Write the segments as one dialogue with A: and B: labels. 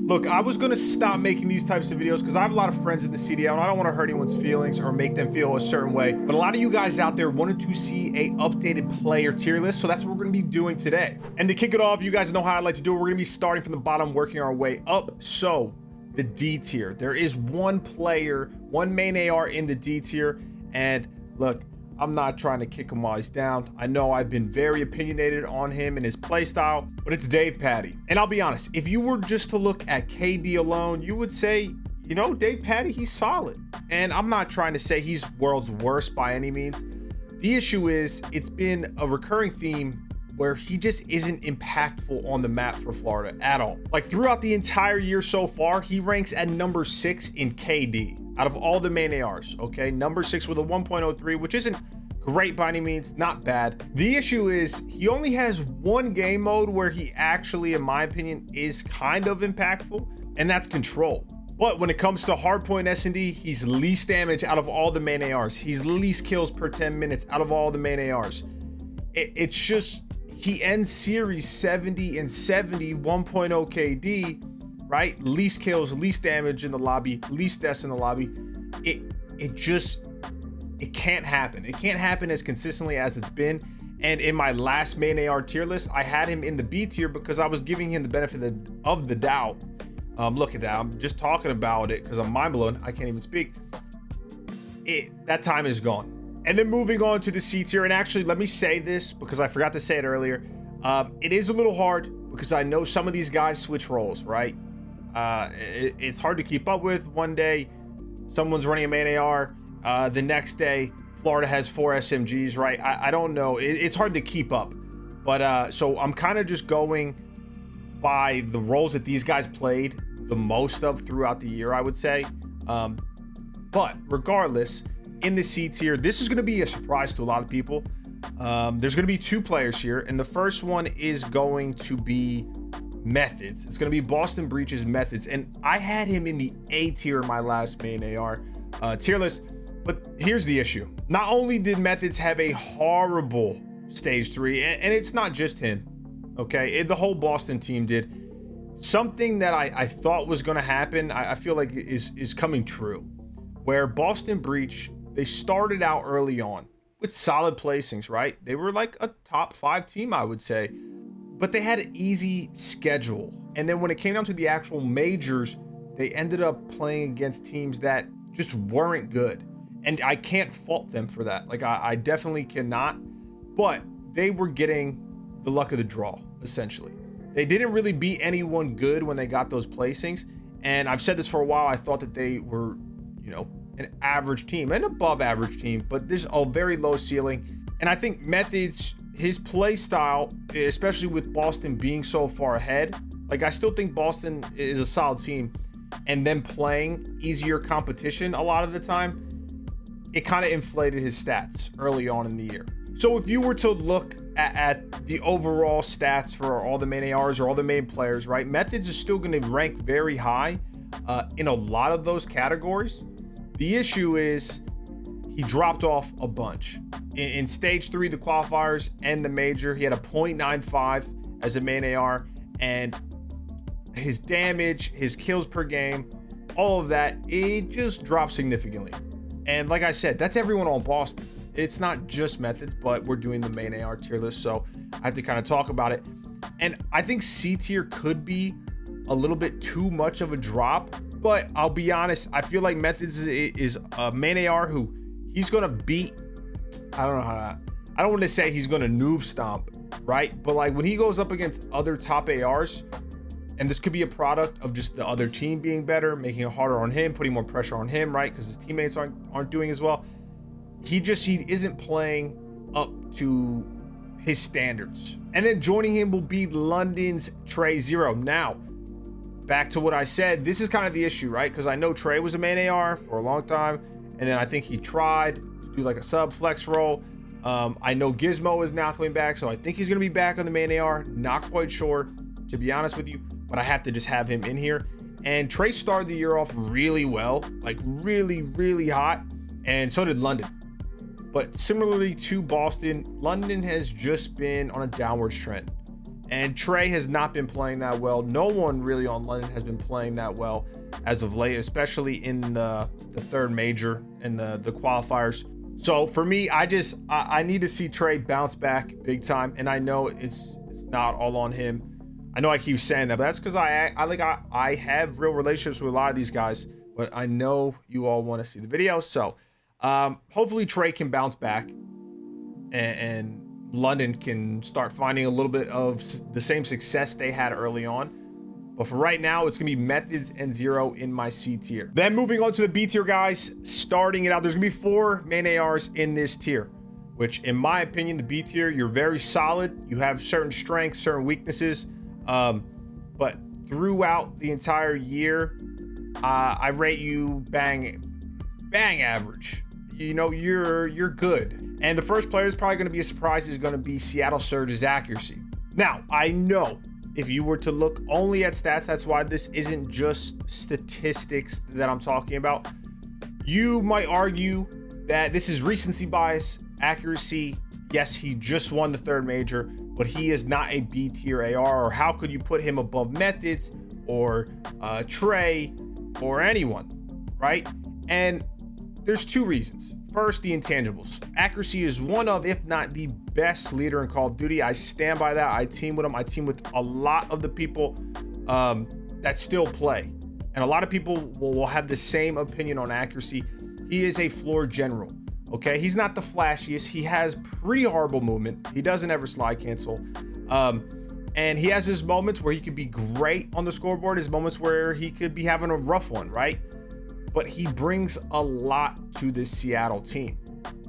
A: Look, I was going to stop making these types of videos because I have a lot of friends in the CDL and I don't want to hurt anyone's feelings or make them feel a certain way. But a lot of you guys out there wanted to see a updated player tier list. So that's what we're going to be doing today. And to kick it off, you guys know how I like to do it. We're going to be starting from the bottom, working our way up. So the D tier, there is one player, one main AR in the D tier. And look, I'm not trying to kick him while he's down. I know I've been very opinionated on him and his playstyle, but it's Dave Patty. And I'll be honest, if you were just to look at KD alone, you would say, you know, Dave Patty, he's solid. And I'm not trying to say he's world's worst by any means. The issue is it's been a recurring theme where he just isn't impactful on the map for Florida at all. Like throughout the entire year so far, he ranks at number 6 in KD out of all the main ARs, okay? Number 6 with a 1.03, which isn't great by any means, not bad. The issue is he only has one game mode where he actually, in my opinion, is kind of impactful, and that's control. But when it comes to hardpoint S&D, he's least damage out of all the main ARs. He's least kills per 10 minutes out of all the main ARs. It's just, he ends series 70 and 70, 1.0 KD, right? Least kills, least damage in the lobby, least deaths in the lobby. It can't happen. It can't happen as consistently as it's been. And in my last main AR tier list, I had him in the B tier because I was giving him the benefit of the doubt. Look at that. I'm just talking about it because I'm mind blown. I can't even speak. That time is gone. And then moving on to the C tier, and actually let me say this because I forgot to say it earlier. It is a little hard because I know some of these guys switch roles, right? It's hard to keep up with. One day, someone's running a main AR. The next day, Florida has 4 SMGs, right? I don't know. It's hard to keep up. But so I'm kind of just going by the roles that these guys played the most of throughout the year, I would say. But regardless, in the C tier, this is going to be a surprise to a lot of people. There's going to be 2 players here, and the first one is going to be Methods. It's going to be Boston Breach's Methods, and I had him in the A tier in my last main AR tier list. But here's the issue. Not only did Methods have a horrible stage 3, and it's not just him, okay? The whole Boston team did. Something that I thought was going to happen, I feel like is coming true. Where Boston Breach, they started out early on with solid placings, right? They were like a top 5 team, I would say. But they had an easy schedule. And then when it came down to the actual majors, they ended up playing against teams that just weren't good. And I can't fault them for that. Like, I definitely cannot. But they were getting the luck of the draw, essentially. They didn't really beat anyone good when they got those placings. And I've said this for a while. I thought that they were, you know, an average team, an above average team, but there's a very low ceiling. And I think Methods, his play style, especially with Boston being so far ahead, like I still think Boston is a solid team, and them playing easier competition a lot of the time, it kind of inflated his stats early on in the year. So if you were to look at the overall stats for all the main ARs or all the main players, right, Methods is still going to rank very high in a lot of those categories. The issue is he dropped off a bunch. In stage 3, the qualifiers and the major, he had a 0.95 as a main AR, and his damage, his kills per game, all of that, it just dropped significantly. And like I said, that's everyone on Boston. It's not just Methods, but we're doing the main AR tier list, so I have to kind of talk about it. And I think C tier could be a little bit too much of a drop, but I'll be honest, I feel like Methods is a main AR who he's going to beat. I don't want to say he's going to noob stomp, right? But like when he goes up against other top ARs, and this could be a product of just the other team being better, making it harder on him, putting more pressure on him, right? Because his teammates aren't doing as well. He isn't playing up to his standards. And then joining him will be London's Trey Zero. Now, back to what I said, this is kind of the issue, right? Because I know Trey was a main AR for a long time, and then I think he tried to do like a sub flex role. I know Gizmo is now coming back, so I think he's going to be back on the main AR. Not quite sure, to be honest with you, but I have to just have him in here. And Trey started the year off really well, like really, really hot, and so did London. But similarly to Boston, London has just been on a downwards trend. And Trey has not been playing that well. No one really on London has been playing that well as of late, especially in the third major and the qualifiers. So for me, I need to see Trey bounce back big time. And I know it's not all on him. I know I keep saying that, but that's because I have real relationships with a lot of these guys. But I know you all want to see the video. So hopefully Trey can bounce back and London can start finding a little bit of the same success they had early on. But for right now, it's going to be Methods and Zero in my C tier. Then moving on to the B tier, guys, starting it out, there's going to be 4 main ARs in this tier, which in my opinion, the B tier, you're very solid. You have certain strengths, certain weaknesses. But throughout the entire year, I rate you bang average. You know, you're good. And the first player is probably going to be a surprise is going to be Seattle Surge's accuracy. Now, I know if you were to look only at stats, that's why this isn't just statistics that I'm talking about. You might argue that this is recency bias, accuracy. Yes, he just won the third major, but he is not a B tier AR. Or how could you put him above Methods or Trey or anyone, right? And there's 2 reasons. First, the intangibles. Accuracy is one of, if not the best leader in Call of Duty. I stand by that. I team with him. I team with a lot of the people that still play. And a lot of people will have the same opinion on accuracy. He is a floor general. Okay, he's not the flashiest. He has pretty horrible movement. He doesn't ever slide cancel. And he has his moments where he could be great on the scoreboard, his moments where he could be having a rough one, right? But he brings a lot to this Seattle team.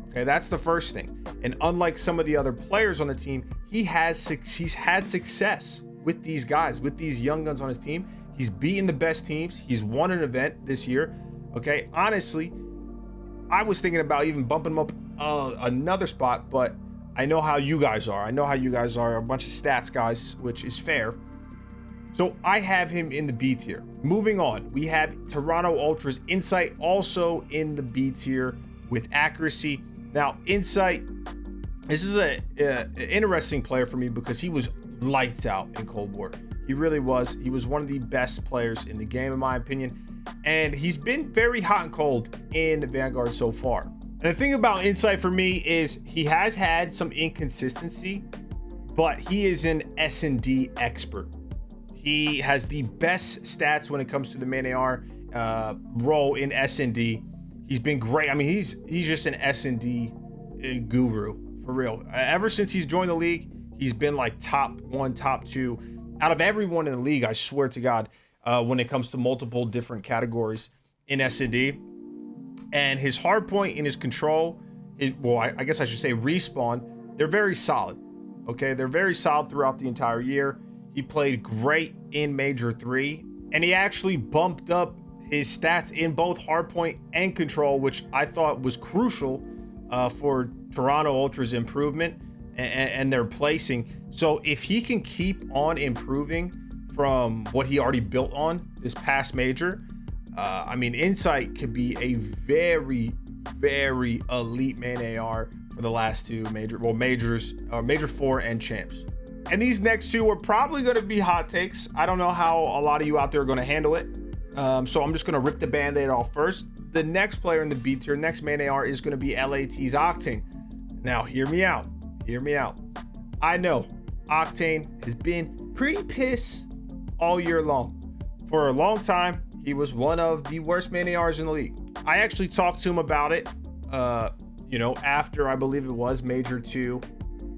A: Okay, that's the first thing. And unlike some of the other players on the team, he's had success with these guys, with these young guns on his team. He's beaten the best teams. He's won an event this year. Okay, honestly, I was thinking about even bumping him up another spot, but I know how you guys are. I know how you guys are, a bunch of stats guys, which is fair. So I have him in the B tier. Moving on, we have Toronto Ultra's Insight also in the B tier with accuracy. Now, Insight, this is an interesting player for me because he was lights out in Cold War. He really was. He was one of the best players in the game, in my opinion. And he's been very hot and cold in Vanguard so far. And the thing about Insight for me is he has had some inconsistency, but he is an S&D expert. He has the best stats when it comes to the main AR role in S&D. He's been great. I mean, he's just an S&D guru for real. Ever since he's joined the league, he's been like top 1, top 2 out of everyone in the league. I swear to God, when it comes to multiple different categories in S&D, and his hard point and his control, I guess I should say respawn. They're very solid. Okay, they're very solid throughout the entire year. He played great in Major 3, and he actually bumped up his stats in both hardpoint and control, which I thought was crucial for Toronto Ultra's improvement and their placing. So if he can keep on improving from what he already built on this past major, I mean, Insight could be a very, very elite main AR for the last 2 majors, Major 4 and Champs. And these next 2 are probably going to be hot takes. I don't know how a lot of you out there are going to handle it. So I'm just going to rip the band-aid off first. The next player in the B tier, next main AR, is going to be LAT's Octane. Now, hear me out. Hear me out. I know Octane has been pretty pissed all year long. For a long time, he was one of the worst main ARs in the league. I actually talked to him about it, after I believe it was Major 2.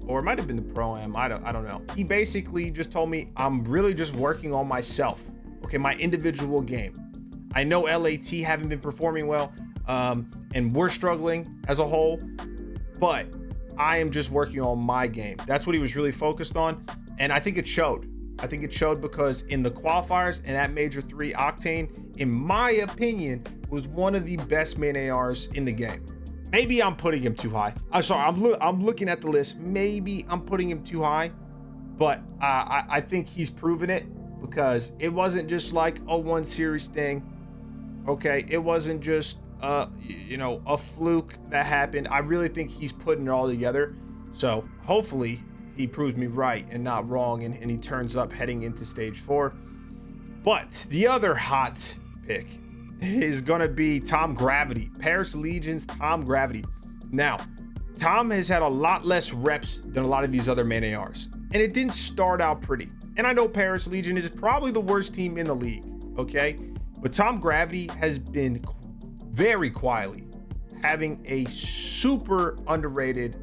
A: Or it might have been the Pro-Am. I don't know. He basically just told me, I'm really just working on myself. Okay, my individual game. I know LAT haven't been performing well, and we're struggling as a whole, but I am just working on my game. That's what he was really focused on, and I think it showed. I think it showed because in the qualifiers and at Major 3, Octane, in my opinion, was one of the best main ARs in the game. Maybe I'm putting him too high. I'm sorry, I'm looking at the list. Maybe I'm putting him too high, but I think he's proven it because it wasn't just like a 1 series thing. Okay, it wasn't just a fluke that happened. I really think he's putting it all together. So hopefully he proves me right and not wrong, and he turns up heading into stage 4. But the other hot pick is going to be Tom Gravity, Paris Legion's Tom Gravity. Now, Tom has had a lot less reps than a lot of these other main ARs, and it didn't start out pretty. And I know Paris Legion is probably the worst team in the league, okay? But Tom Gravity has been very quietly having a super underrated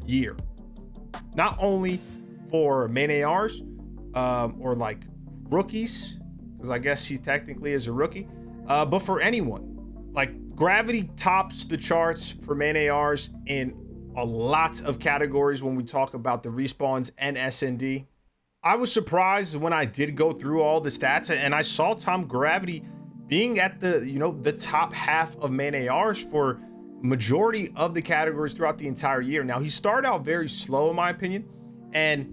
A: year. Not only for main ARs or like rookies, because I guess he technically is a rookie, but for anyone. Like, Gravity tops the charts for main ARs in a lot of categories when we talk about the respawns and SND. I was surprised when I did go through all the stats and I saw Tom Gravity being at the, you know, the top half of main ARs for majority of the categories throughout the entire year. Now, he started out very slow in my opinion, and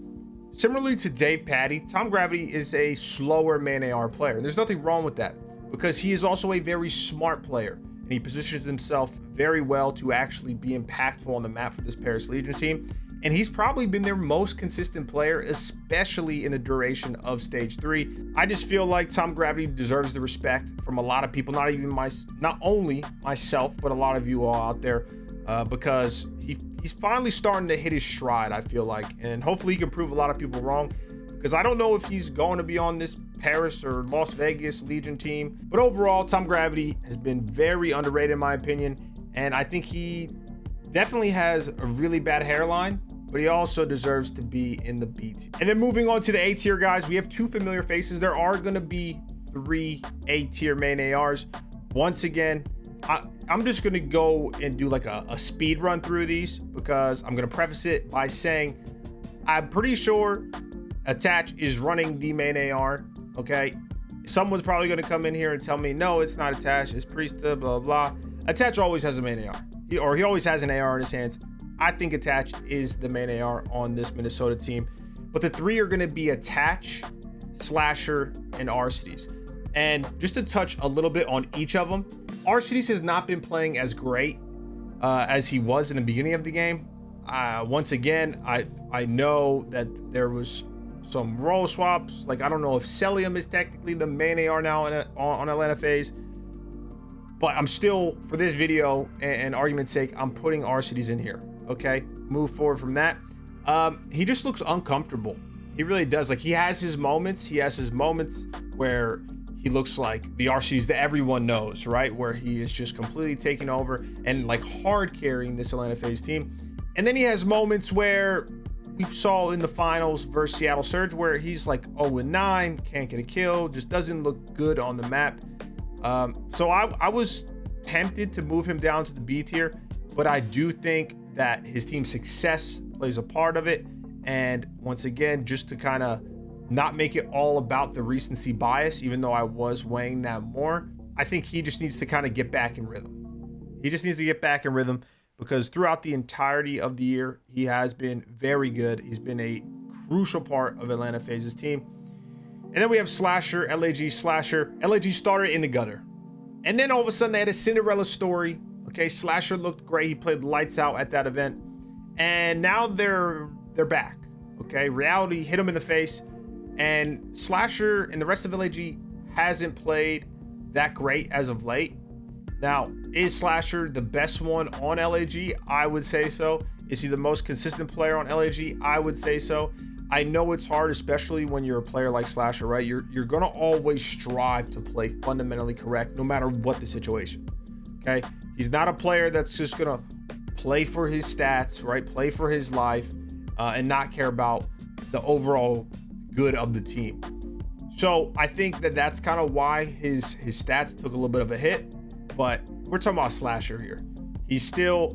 A: similarly to Dave Patty, Tom Gravity is a slower main AR player. And there's nothing wrong with that, because he is also a very smart player, and he positions himself very well to actually be impactful on the map for this Paris Legion team. And he's probably been their most consistent player, especially in the duration of stage 3. I just feel like Tom Gravity deserves the respect from a lot of people, not only myself, but a lot of you all out there, because he's finally starting to hit his stride, I feel like. And hopefully he can prove a lot of people wrong, because I don't know if he's going to be on this Paris or Las Vegas Legion team. But overall, Tom Gravity has been very underrated in my opinion. And I think he definitely has a really bad hairline, but he also deserves to be in the B tier. And then moving on to the A tier, guys, we have 2 familiar faces. There are going to be 3 A tier main ARs. Once again, I'm just going to go and do like a speed run through these, because I'm going to preface it by saying I'm pretty sure Attach is running the main AR, okay? Someone's probably going to come in here and tell me, no, it's not Attach, it's Priesta, blah, blah. Attach always has a main AR. He always has an AR in his hands. I think Attach is the main AR on this Minnesota team. But the 3 are going to be Attach, Slasher, and Arcides. And just to touch a little bit on each of them, Arcides has not been playing as great as he was in the beginning of the game. Once again, I know that there was some role swaps. Like, I don't know if Celium is technically the main AR now on Atlanta FaZe. But I'm still, for this video and argument's sake, I'm putting Arcides in here. Okay, move forward from that. He just looks uncomfortable. He really does. Like, he has his moments. He has his moments where he looks like the Arcides that everyone knows, right? Where he is just completely taking over and like hard carrying this Atlanta FaZe team. And then he has moments where we saw in the finals versus Seattle Surge, where he's like 0-9, can't get a kill, just doesn't look good on the map. So I was tempted to move him down to the B tier, but I do think that his team's success plays a part of it. And once again, just to kind of not make it all about the recency bias, even though I was weighing that more, I think he just needs to kind of get back in rhythm. He just needs to get back in rhythm, because throughout the entirety of the year, he has been very good. He's been a crucial part of Atlanta FaZe's team. And then we have Slasher, LAG Slasher. LAG started in the gutter, and then all of a sudden they had a Cinderella story. Okay, Slasher looked great. He played lights out at that event, and now they're back. Okay, reality hit him in the face, and Slasher and the rest of LAG hasn't played that great as of late. Now, is Slasher the best one on LAG? I would say so. Is he the most consistent player on LAG? I would say so. I know it's hard, especially when you're a player like Slasher, right? You're gonna always strive to play fundamentally correct, no matter what the situation. Okay, he's not a player that's just gonna play for his stats, right? Play for his life, and not care about the overall good of the team. So I think that that's kind of why his stats took a little bit of a hit. But we're talking about Slasher here. He's still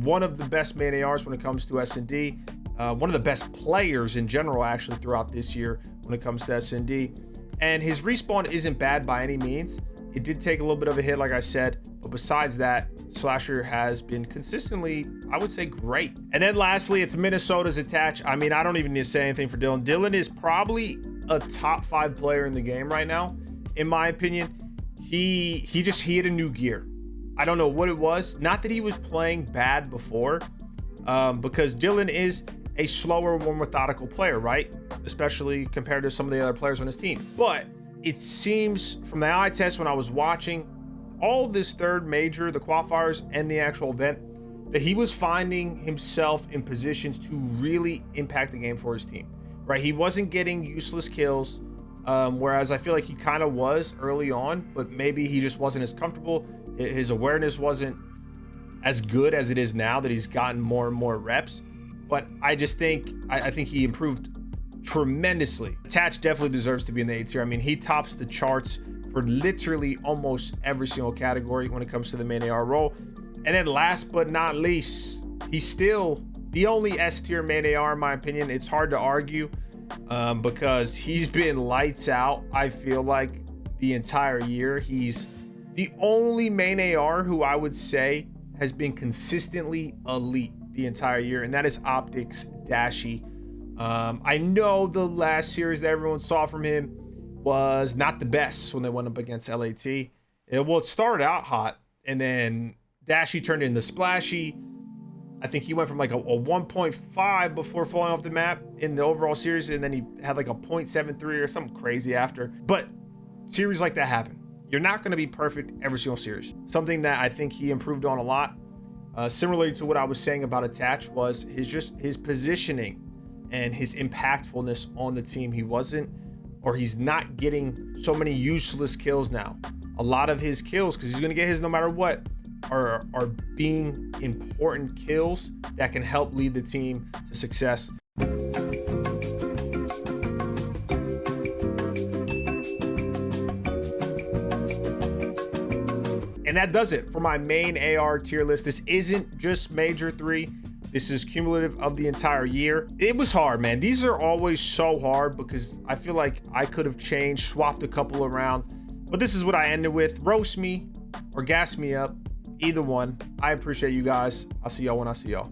A: one of the best main ARs when it comes to S&D. One of the best players in general, actually, throughout this year when it comes to S&D. And his respawn isn't bad by any means. It did take a little bit of a hit, like I said. But besides that, Slasher has been consistently, I would say, great. And then lastly, it's Minnesota's Attach. I mean, I don't even need to say anything for Dylan. Dylan is probably a top 5 player in the game right now, in my opinion. He hit a new gear. I don't know what it was. Not that he was playing bad before, because Dylan is a slower, more methodical player, right? Especially compared to some of the other players on his team. But it seems from the eye test when I was watching all this third major, the qualifiers and the actual event, that he was finding himself in positions to really impact the game for his team, right? He wasn't getting useless kills, whereas I feel like he kind of was early on, but maybe he just wasn't as comfortable. His awareness wasn't as good as it is now that he's gotten more and more reps. But I just think, I think he improved tremendously. Attach definitely deserves to be in the A tier. I mean, he tops the charts for literally almost every single category when it comes to the main AR role. And then last but not least, he's still the only S tier main AR in my opinion. It's hard to argue because he's been lights out, I feel like, the entire year. He's the only main AR who I would say has been consistently elite the entire year, and that is Optics Dashy. I know the last series that everyone saw from him was not the best when they went up against LAT. It started out hot, and then Dashy turned into Splashy. I think he went from like a 1.5 before falling off the map in the overall series, and then he had like a 0.73 or something crazy after. But series like that happen. You're not going to be perfect every single series. Something that I think he improved on a lot, similarly to what I was saying about Attach, was his positioning and his impactfulness on the team. He's not getting so many useless kills now. A lot of his kills, because he's going to get his no matter what, are being important kills that can help lead the team to success. And that does it for my main AR tier list. This isn't just Major 3. This is cumulative of the entire year. It was hard, man. These are always so hard because I feel like I could have changed, swapped a couple around. But this is what I ended with. Roast me or gas me up. Either one. I appreciate you guys. I'll see y'all when I see y'all.